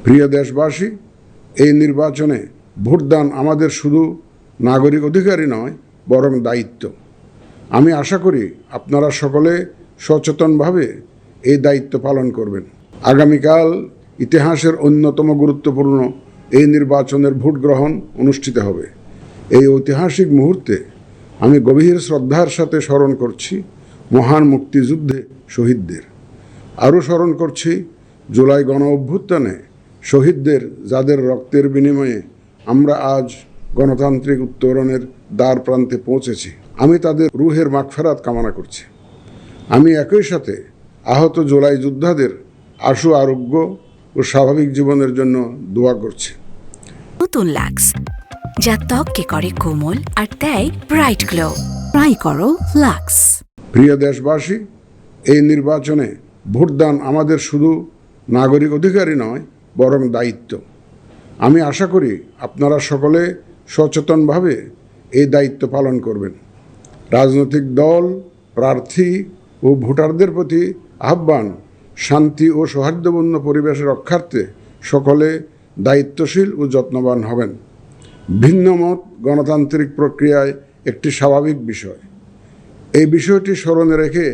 প্রিয় দেশবাসী, এই নির্বাচনে ভোটদান আমাদের শুধু নাগরিক অধিকারই নয়, বরং দায়িত্ব। আমি আশা করি আপনারা সকলে সচেতনভাবে এই দায়িত্ব পালন করবেন। আগামীকাল ইতিহাসের অন্যতম গুরুত্বপূর্ণ এই নির্বাচনের ভোট গ্রহণ অনুষ্ঠিত হবে। এই ঐতিহাসিক মুহূর্তে আমি গভীর শ্রদ্ধার সাথে স্মরণ করছি মহান মুক্তিযুদ্ধে শহীদদের। আরও স্মরণ করছি জুলাই গণ অভ্যুত্থানে শহীদদের, যাদের রক্তের বিনিময়ে আমরা আজ গণতান্ত্রিক উত্তরণের দ্বার প্রান্তে পৌঁছেছি। আমি তাদের রুহের মাগফিরাত কামনা করছি। আমি একই সাথে আহত জুলাই যোদ্ধাদের আশু আরোগ্য ও স্বাভাবিক জীবনের জন্য দোয়া করছি। নতুন লাক্স, যা ত্বককে করে কোমল আর দেয় ব্রাইট গ্লো। ট্রাই করো লাক্স। প্রিয় দেশবাসী, এই নির্বাচনে ভোটদান আমাদের শুধু নাগরিক অধিকারই নয়, বরং দায়িত্ব। আমি আশা করি আপনারা সকলে সচেতনভাবে এই দায়িত্ব পালন করবেন। রাজনৈতিক দল, প্রার্থী ও ভোটারদের প্রতি আহ্বান, শান্তি ও সৌহার্দ্যপূর্ণ পরিবেশ রক্ষার্থে সকলে দায়িত্বশীল ও যত্নবান হবেন। ভিন্ন মত গণতান্ত্রিক প্রক্রিয়ায় একটি স্বাভাবিক বিষয়। এই বিষয়টি স্মরণে রেখে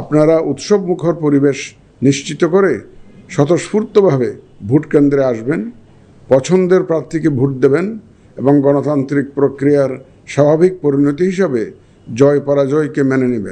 আপনারা উৎসবমুখর পরিবেশ নিশ্চিত করে স্বতঃস্ফূর্তভাবে ভোট কেন্দ্রে আসবেন, পছন্দের প্রার্থীকে ভোট দেবেন এবং গণতান্ত্রিক প্রক্রিয়ার স্বাভাবিক পরিণতি হিসাবে জয় পরাজয়কে মেনে নেবেন।